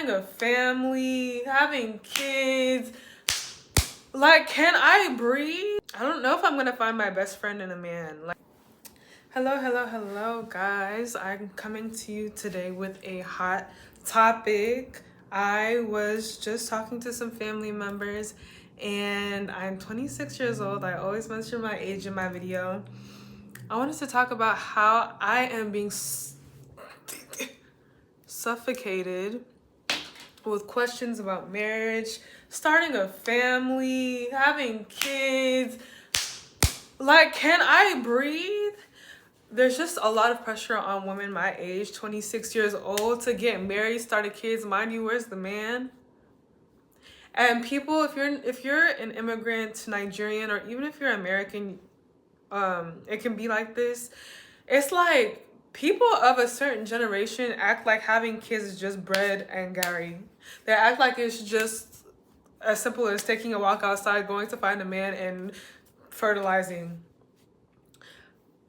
starting a family, having kids. Like, can I breathe? I don't know if I'm gonna find my best friend in a man. Like, hello, guys. I'm coming to you today with a hot topic. I was just talking to some family members, and I'm 26 years old. I always mention my age in my video. I wanted to talk about how I am being suffocated with questions about marriage, starting a family, having kids. Like, can I breathe? There's just a lot of pressure on women my age, 26 years old, to get married, start a kids. Mind you, where's the man? And people, if you're an immigrant, Nigerian, or even if you're American, it can be like this. It's like people of a certain generation act like having kids is just bread and Gary. They act like it's just as simple as taking a walk outside, going to find a man, and fertilizing.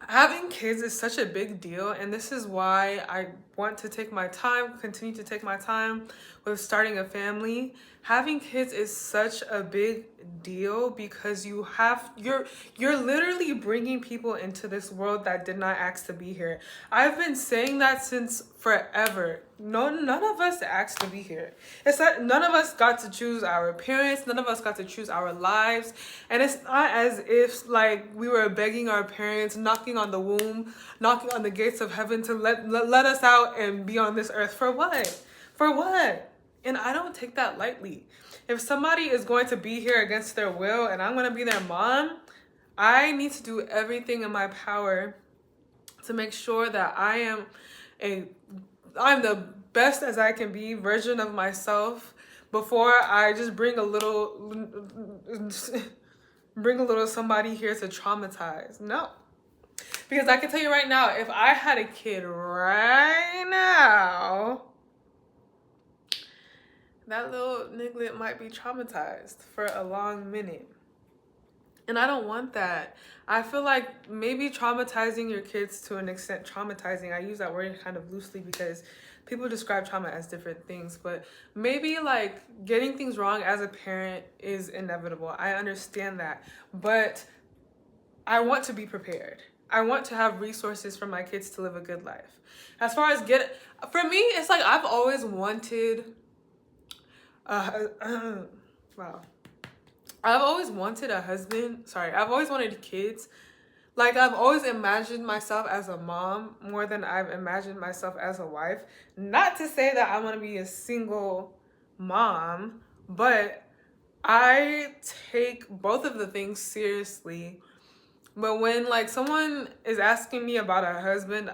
Having kids is such a big deal, and this is why I want to take my time, continue to take my time with starting a family. Having kids is such a big deal because you're literally bringing people into this world that did not ask to be here. I've been saying that since forever. None of us asked to be here. It's that none of us got to choose our parents. None of us got to choose our lives. And it's not as if like we were begging our parents, knocking on the womb, knocking on the gates of heaven to let us out and be on this earth. For what? For what? And I don't take that lightly. If somebody is going to be here against their will and I'm going to be their mom, I need to do everything in my power to make sure that I'm the best as I can be version of myself before I just bring a little somebody here to traumatize. No. Because I can tell you right now, if I had a kid right now, that little niglet might be traumatized for a long minute. And I don't want that. I feel like maybe traumatizing your kids to an extent, traumatizing, I use that word kind of loosely because people describe trauma as different things, but maybe like getting things wrong as a parent is inevitable. I understand that, but I want to be prepared. I want to have resources for my kids to live a good life. As far as for me, it's like I've always wanted, wow. I've always wanted a husband. Sorry, I've always wanted kids. Like, I've always imagined myself as a mom more than I've imagined myself as a wife. Not to say that I want to be a single mom, but I take both of the things seriously. But when, like, someone is asking me about a husband,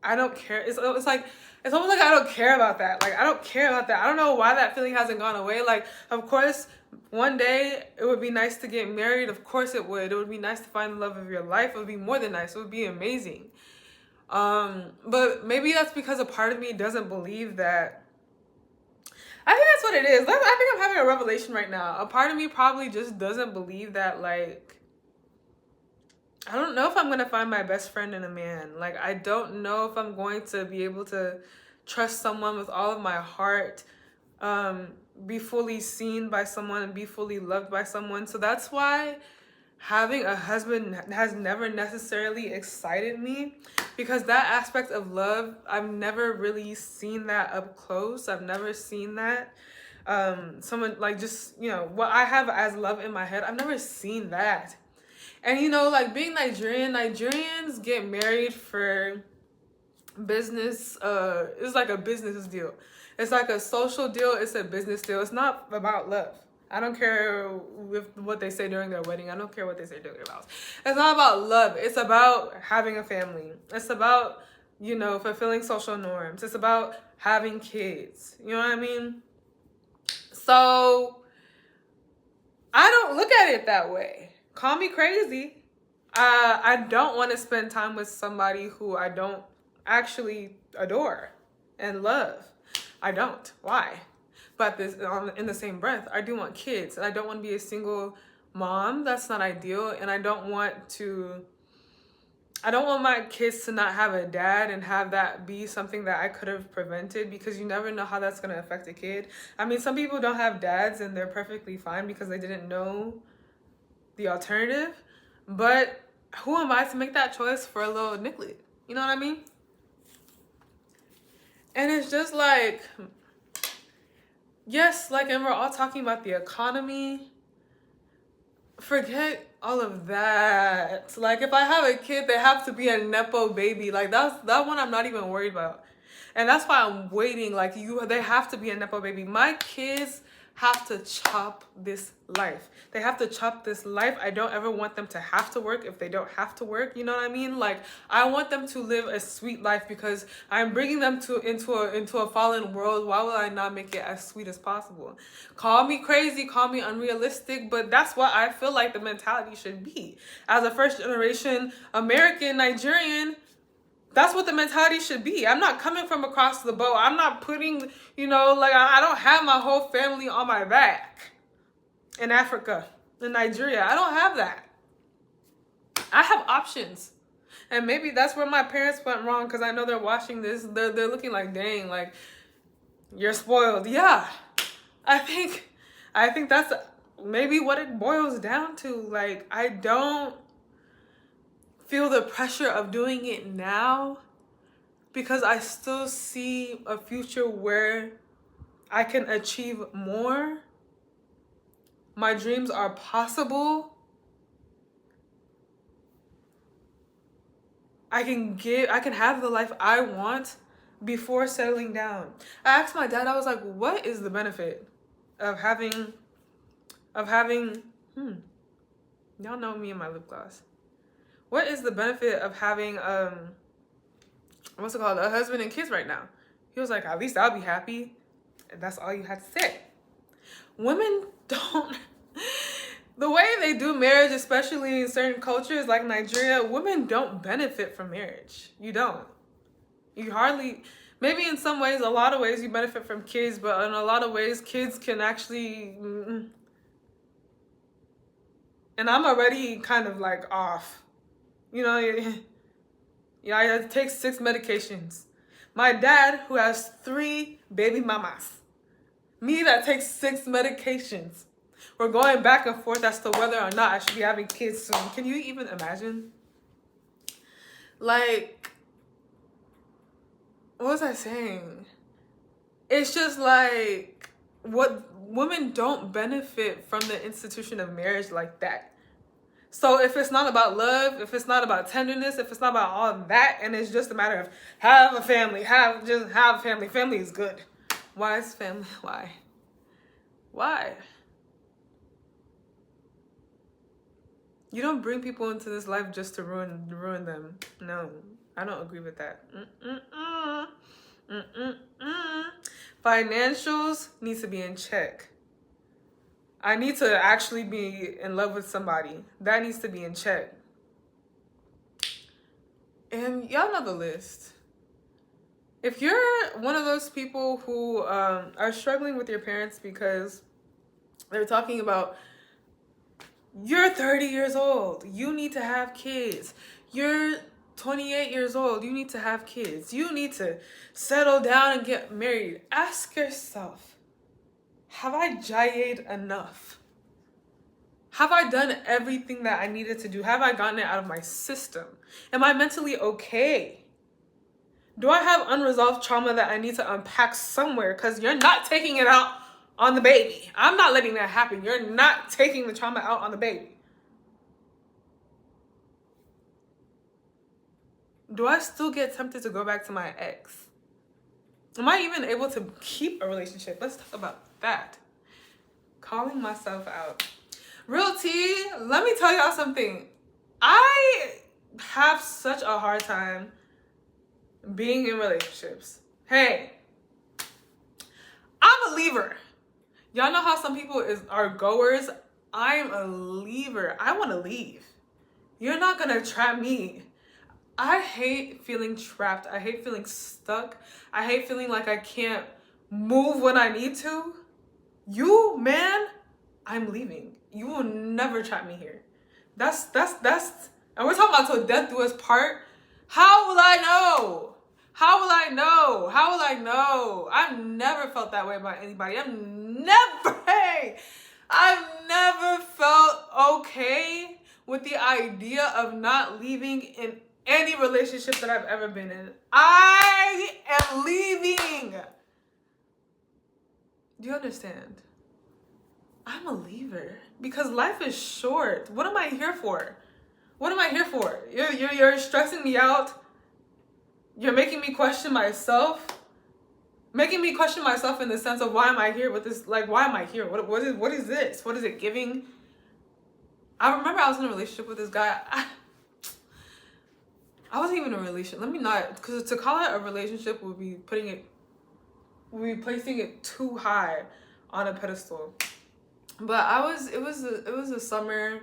I don't care. It's almost like I don't care about that. Like, I don't care about that. I don't know why that feeling hasn't gone away. Like, of course, one day it would be nice to get married. Of course it would. It would be nice to find the love of your life. It would be more than nice. It would be amazing. But maybe that's because a part of me doesn't believe that. I think that's what it is. I think I'm having a revelation right now. A part of me probably just doesn't believe that, like, I don't know if I'm going to find my best friend in a man. Like, I don't know if I'm going to be able to trust someone with all of my heart, be fully seen by someone and be fully loved by someone. So that's why having a husband has never necessarily excited me, because that aspect of love, I've never really seen that up close. I've never seen that. Someone like just, what I have as love in my head, I've never seen that. And, like being Nigerians get married for business. It's like a business deal. It's like a social deal. It's a business deal. It's not about love. I don't care with what they say during their wedding. I don't care what they say during their vows. It's not about love. It's about having a family. It's about, fulfilling social norms. It's about having kids. You know what I mean? So I don't look at it that way. Call me crazy. I don't want to spend time with somebody who I don't actually adore and love. I don't. Why? But in the same breath, I do want kids, and I don't want to be a single mom. That's not ideal. And I don't want to I don't want my kids to not have a dad and have that be something that I could have prevented, because you never know how that's going to affect a kid. I mean, some people don't have dads and they're perfectly fine because they didn't know the alternative. But who am I to make that choice for a little nicklet? You know what I mean? And it's just like, yes, like, and we're all talking about the economy. Forget all of that. Like, if I have a kid, they have to be a nepo baby. Like, that one I'm not even worried about. And that's why I'm waiting. Like, they have to be a nepo baby. My kids have to chop this life. They have to chop this life. I don't ever want them to have to work if they don't have to work. You know what I mean? Like, I want them to live a sweet life because I'm bringing them into a fallen world. Why will I not make it as sweet as possible? Call me crazy, call me unrealistic, but that's what I feel like the mentality should be. As a first generation American Nigerian, that's what the mentality should be. I'm not coming from across the boat. I'm not putting, like, I don't have my whole family on my back in Africa, in Nigeria. I don't have that. I have options. And maybe that's where my parents went wrong, because I know they're watching this. They're looking like, dang, like, you're spoiled. Yeah. I think that's maybe what it boils down to. Like, I don't feel the pressure of doing it now because I still see a future where I can achieve more. My dreams are possible. I can have the life I want before settling down. I asked my dad, I was like, what is the benefit of having y'all know me and my lip gloss. What is the benefit of having what's it called, a husband and kids right now? He was like, at least I'll be happy. And that's all you had to say. Women don't the way they do marriage, especially in certain cultures like Nigeria, women don't benefit from marriage. You don't. You hardly, maybe in some ways, a lot of ways you benefit from kids, but in a lot of ways kids can actually, and I'm already kind of like off. I take 6 medications. My dad, who has 3 baby mamas. Me that takes 6 medications. We're going back and forth as to whether or not I should be having kids soon. Can you even imagine? Like, what was I saying? It's just like, what women don't benefit from the institution of marriage like that. So if it's not about love, if it's not about tenderness, if it's not about all of that, and it's just a matter of have a family, have a family. Family is good. Why is family? Why? You don't bring people into this life just to ruin them. No, I don't agree with that. Financials need to be in check. I need to actually be in love with somebody. That needs to be in check. And y'all know the list. If you're one of those people who are struggling with your parents because they're talking about, you're 30 years old, you need to have kids. You're 28 years old, you need to have kids. You need to settle down and get married. Ask yourself, have I jayed enough? Have I done everything that I needed to do? Have I gotten it out of my system? Am I mentally okay? Do I have unresolved trauma that I need to unpack somewhere? Because you're not taking it out on the baby. I'm not letting that happen. You're not taking the trauma out on the baby. Do I still get tempted to go back to my ex? Am I even able to keep a relationship? Let's talk about that. Calling myself out. Real tea, let me tell y'all something. I have such a hard time being in relationships. Hey, I'm a leaver. Y'all know how some people are goers? I'm a leaver. I want to leave. You're not going to trap me. I hate feeling trapped. I hate feeling stuck. I hate feeling like I can't move when I need to. You, man, I'm leaving. You will never trap me here. That's and we're talking about till death do us part, how will I know? How will I know? How will I know? I've never felt that way about anybody. I've never felt okay with the idea of not leaving in any relationship that I've ever been in. I am leaving. Do you understand? I'm a leaver because life is short. What am I here for? What am I here for? You're stressing me out. You're making me question myself. Making me question myself in the sense of why am I here with this? Like, why am I here? What is this? What is it giving? I remember I was in a relationship with this guy. I wasn't even in a relationship. Let me not, because to call it a relationship would be placing it too high on a pedestal. But it was a summer,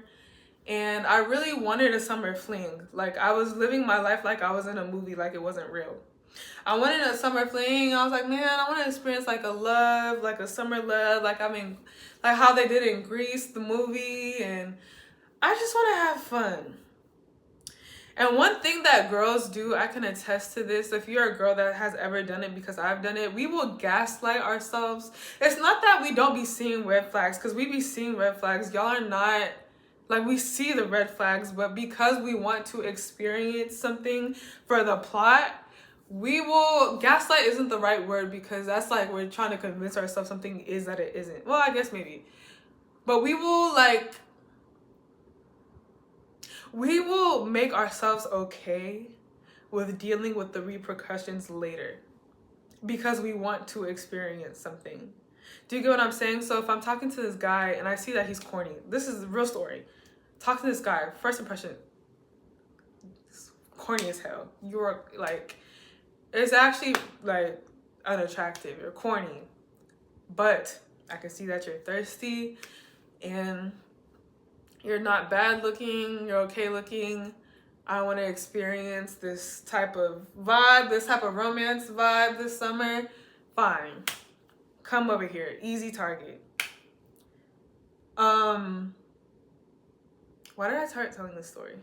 and I really wanted a summer fling. Like, I was living my life like I was in a movie, like it wasn't real. I wanted a summer fling. I was like, man, I want to experience like a love, like a summer love, like how they did in Grease, the movie, and I just want to have fun. And one thing that girls do, I can attest to this, if you're a girl that has ever done it, because I've done it, we will gaslight ourselves. It's not that we don't be seeing red flags, because we be seeing red flags. Y'all are not, like, we see the red flags, but because we want to experience something for the plot, we will, gaslight isn't the right word, because that's like we're trying to convince ourselves something is that it isn't. Well, I guess maybe. But we will make ourselves okay with dealing with the repercussions later because we want to experience something. Do you get what I'm saying? So if I'm talking to this guy and I see that he's corny, this is a real story. Talk to this guy, first impression, corny as hell. You're like, it's actually like unattractive. You're corny, but I can see that you're thirsty and you're not bad looking, you're okay looking. I want to experience this type of vibe, this type of romance vibe this summer. Fine. Come over here. Easy target. Why did I start telling this story?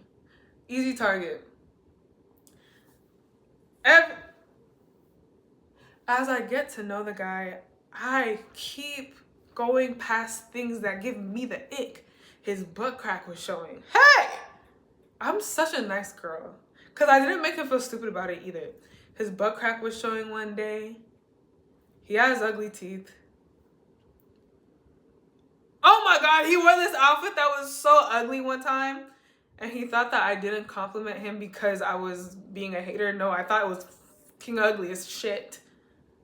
Easy target. As I get to know the guy, I keep going past things that give me the ick. His butt crack was showing. Hey! I'm such a nice girl. Because I didn't make him feel stupid about it either. His butt crack was showing one day. He has ugly teeth. Oh my God, he wore this outfit that was so ugly one time. And he thought that I didn't compliment him because I was being a hater. No, I thought it was fucking ugly as shit.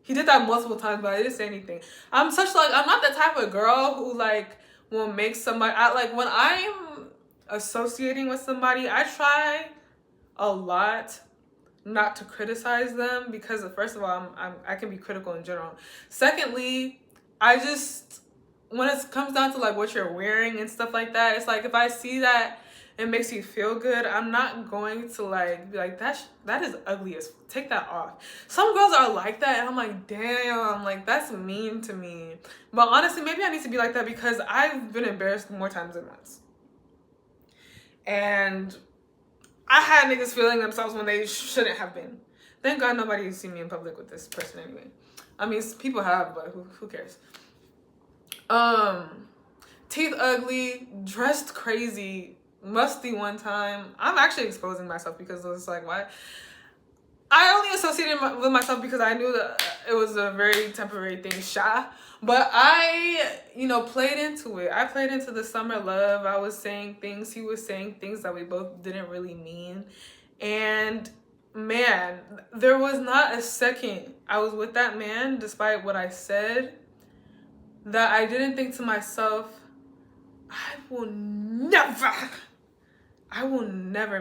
He did that multiple times, but I didn't say anything. I'm not the type of girl who will make somebody, when I'm associating with somebody, I try a lot not to criticize them because first of all, I can be critical in general. Secondly, when it comes down to what you're wearing and stuff like that, it's like if I see that it makes you feel good, I'm not going to be like, that is ugly as, take that off. Some girls are like that and I'm like, damn, that's mean to me. But honestly, maybe I need to be like that because I've been embarrassed more times than once. And I had niggas feeling themselves when they shouldn't have been. Thank God nobody see me in public with this person anyway. I mean, people have, but who cares? Teeth ugly, dressed crazy, musty one time. I'm actually exposing myself because it was like, why? I only associated with myself because I knew that it was a very temporary thing, but I, played into it. I played into the summer love. I was saying things, he was saying things that we both didn't really mean. And man, there was not a second I was with that man, despite what I said, that I didn't think to myself, I will never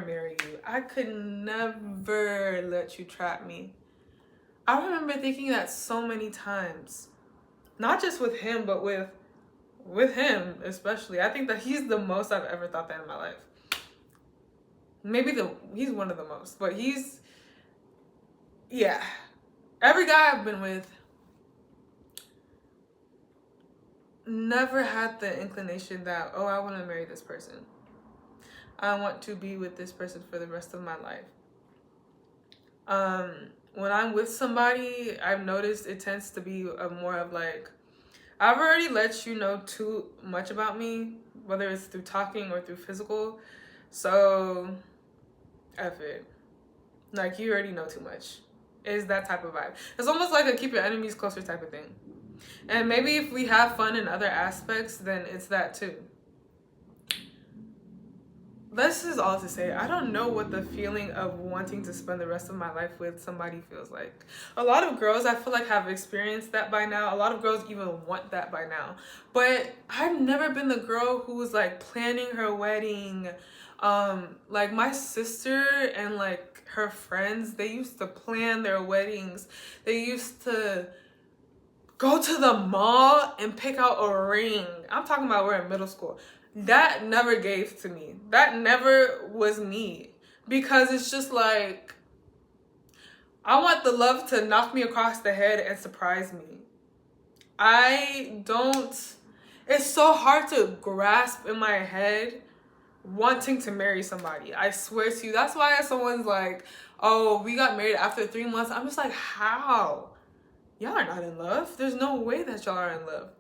marry you. I could never let you trap me. I remember thinking that so many times. Not just with him, but with him especially. I think that he's the most I've ever thought that in my life. Maybe he's one of the most, but yeah. Every guy I've been with never had the inclination that, oh, I want to marry this person. I want to be with this person for the rest of my life. When I'm with somebody, I've noticed it tends to be a more of like, I've already let you know too much about me, whether it's through talking or through physical. So, F it. Like, you already know too much. It's that type of vibe. It's almost like a keep your enemies closer type of thing. And maybe if we have fun in other aspects, then it's that too. This is all to say, I don't know what the feeling of wanting to spend the rest of my life with somebody feels like. A lot of girls, I feel like, have experienced that by now. A lot of girls even want that by now. But I've never been the girl who was like planning her wedding. Like my sister and like her friends, they used to plan their weddings. They used to go to the mall and pick out a ring. I'm talking about we're in middle school. That never gave to me. That never was me. Because it's just like, I want the love to knock me across the head and surprise me. It's so hard to grasp in my head wanting to marry somebody. I swear to you. That's why someone's like, oh, we got married after 3 months. I'm just like, how? Y'all are not in love. There's no way that y'all are in love.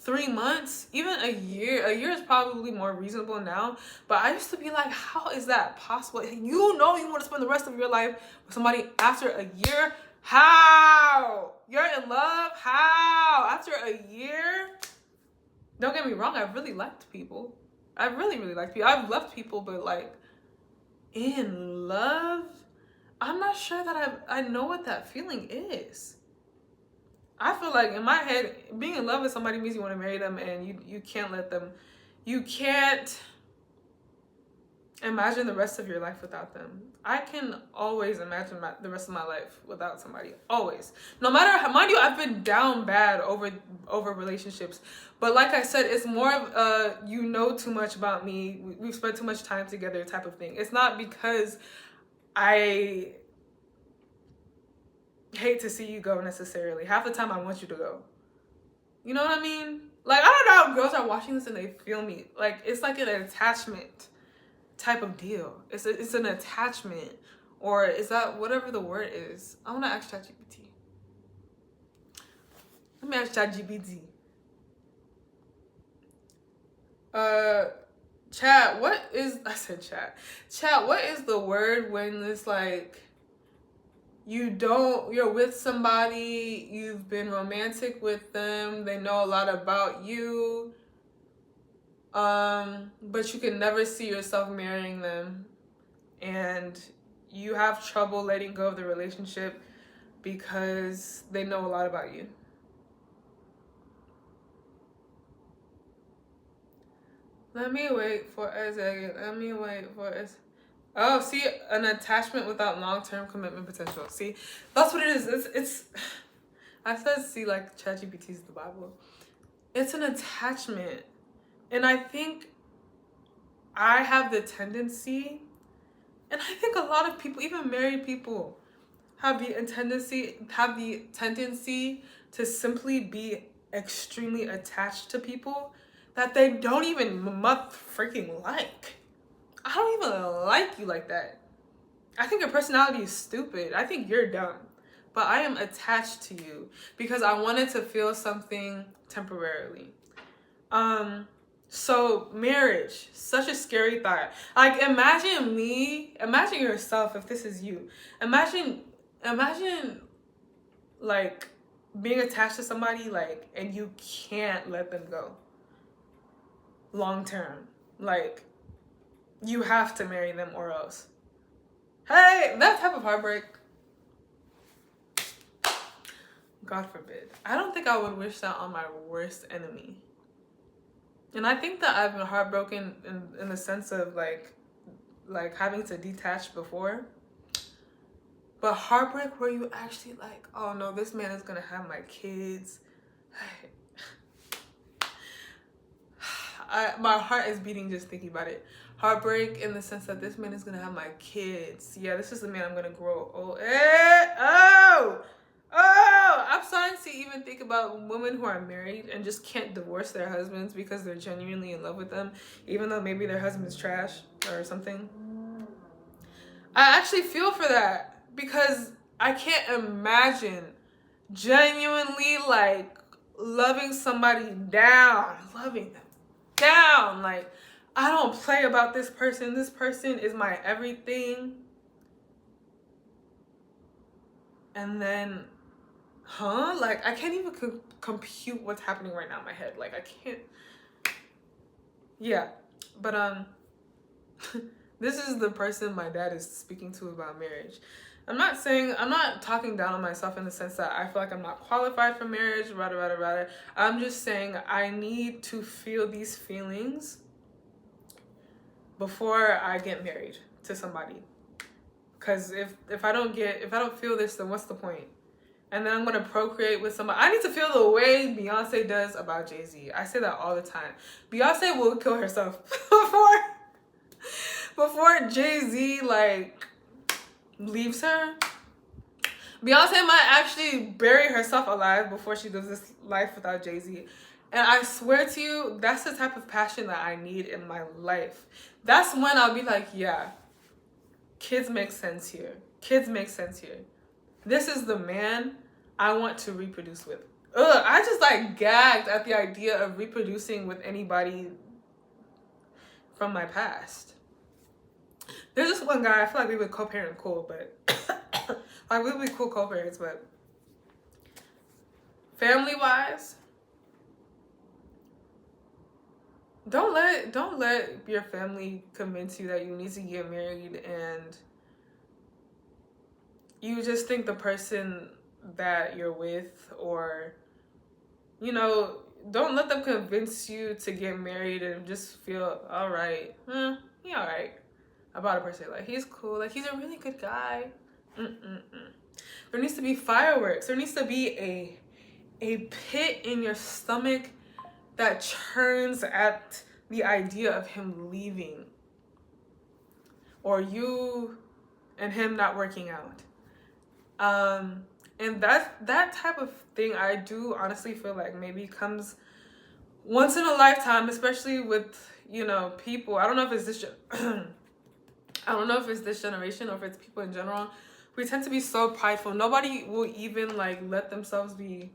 3 months, even a year is probably more reasonable now, but I used to be like, how is that possible? You know you want to spend the rest of your life with somebody after a year? How? You're in love? How? After a year? Don't get me wrong, I've really liked people. I really liked people. I've loved people, but like, in love? I'm not sure that I know what that feeling is. I feel like in my head, being in love with somebody means you want to marry them, and you can't let them, you can't imagine the rest of your life without them. I can always imagine the rest of my life without somebody. Always. No matter how, mind you, I've been down bad over relationships. But like I said, it's more of you know too much about me. We've spent too much time together type of thing. It's not because I hate to see you go necessarily. Half the time I want you to go. You know what I mean? Like, I don't know if girls are watching this and they feel me. Like, it's like an attachment type of deal. It's an attachment. Or is that whatever the word is? I want to ask ChatGPT. Let me ask ChatGPT. Chat, Chat, what is the word when it's like, you're with somebody, you've been romantic with them, they know a lot about you, but you can never see yourself marrying them, and you have trouble letting go of the relationship because they know a lot about you. Let me wait for a second. Oh, see, an attachment without long-term commitment potential. See, that's what it is. It's I said, see, like ChatGPT is the Bible. It's an attachment. And I think I have the tendency, and I think a lot of people, even married people, have the tendency to simply be extremely attached to people that they don't even freaking like. I don't even like you like that. I think your personality is stupid. I think you're dumb. But I am attached to you because I wanted to feel something temporarily. So marriage, such a scary thought. Like, imagine yourself if this is you. Imagine like being attached to somebody, like, and you can't let them go long term. Like, you have to marry them or else. Hey, that type of heartbreak, God forbid. I don't think I would wish that on my worst enemy. And I think that I've been heartbroken in the sense of like having to detach before. But heartbreak where you actually like, oh no, this man is gonna have my kids. My heart is beating just thinking about it. Heartbreak in the sense that this man is gonna have my kids. Yeah, this is the man I'm gonna grow old. I'm starting to even think about women who are married and just can't divorce their husbands because they're genuinely in love with them, even though maybe their husband's trash. or something. I actually feel for that because I can't imagine genuinely like loving somebody down, loving them down. Like, I don't play about this person. This person is my everything. And then, like, I can't even compute what's happening right now in my head. Like, I can't. Yeah, but this is the person my dad is speaking to about marriage. I'm not talking down on myself in the sense that I feel like I'm not qualified for marriage, rather. I'm just saying I need to feel these feelings before I get married to somebody. Because if I don't feel this, then what's the point? And then I'm going to procreate with somebody. I need to feel the way Beyonce does about Jay-Z. I say that all the time. Beyonce will kill herself before Jay-Z, like, leaves her. Beyonce might actually bury herself alive before she does this life without Jay-Z. And I swear to you, that's the type of passion that I need in my life. That's when I'll be like, yeah, kids make sense here. Kids make sense here. This is the man I want to reproduce with. I just like gagged at the idea of reproducing with anybody from my past. There's this one guy, I feel like we would co-parent cool, but like we would be cool co-parents, but family-wise, don't let your family convince you that you need to get married and you just think the person that you're with, or, you know, don't let them convince you to get married and just feel all right. He all right about a person. Like, he's cool. Like, he's a really good guy. There needs to be fireworks. There needs to be a pit in your stomach that churns at the idea of him leaving, or you and him not working out. And that type of thing, I do honestly feel like maybe comes once in a lifetime, especially with, you know, people. I don't know if it's this I don't know if it's this generation or if it's people in general. We tend to be so prideful. Nobody will even like let themselves be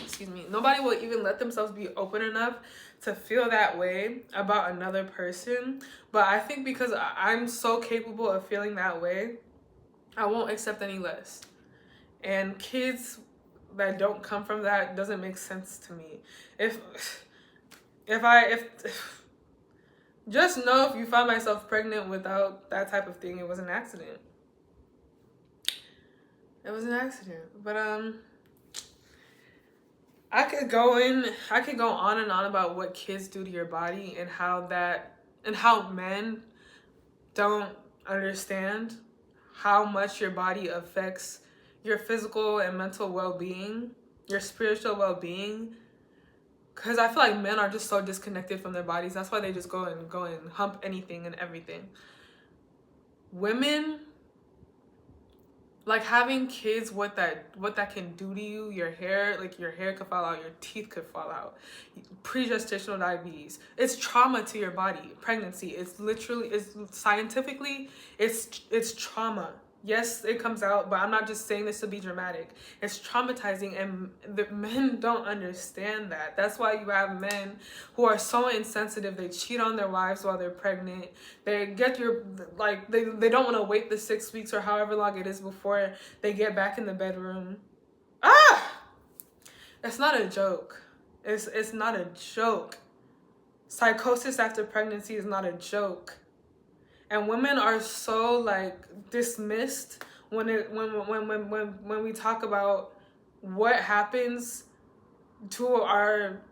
excuse me. Nobody will even let themselves be open enough to feel that way about another person. But I think because I'm so capable of feeling that way, I won't accept any less. And kids that don't come from that doesn't make sense to me. If just know, if you find myself pregnant without that type of thing, it was an accident. It was an accident. But I could go on and on about what kids do to your body and how men don't understand how much your body affects your physical and mental well-being, your spiritual well-being. Because I feel like men are just so disconnected from their bodies. That's why they just go and hump anything and everything. Women, like, having kids, what that can do to you, your hair could fall out, your teeth could fall out, pre-gestational diabetes. It's trauma to your body. Pregnancy, it's scientifically, it's trauma. Yes, it comes out, but I'm not just saying this to be dramatic. It's traumatizing, and the men don't understand that. That's why you have men who are so insensitive. They cheat on their wives while they're pregnant. They get they don't want to wait the 6 weeks or however long it is before they get back in the bedroom. It's not a joke. It's not a joke. Psychosis after pregnancy is not a joke. And women are so like dismissed when we talk about what happens to our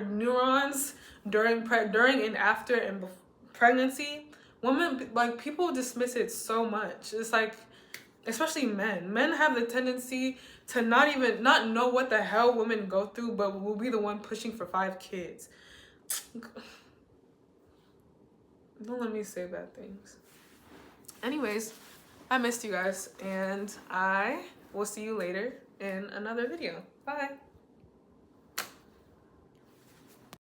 neurons during and after and pregnancy. Women, like, people dismiss it so much. It's like, especially men. Men have the tendency to not know what the hell women go through, but will be the one pushing for 5 kids. Don't let me say bad things. Anyways, I missed you guys, and I will see you later in another video. Bye.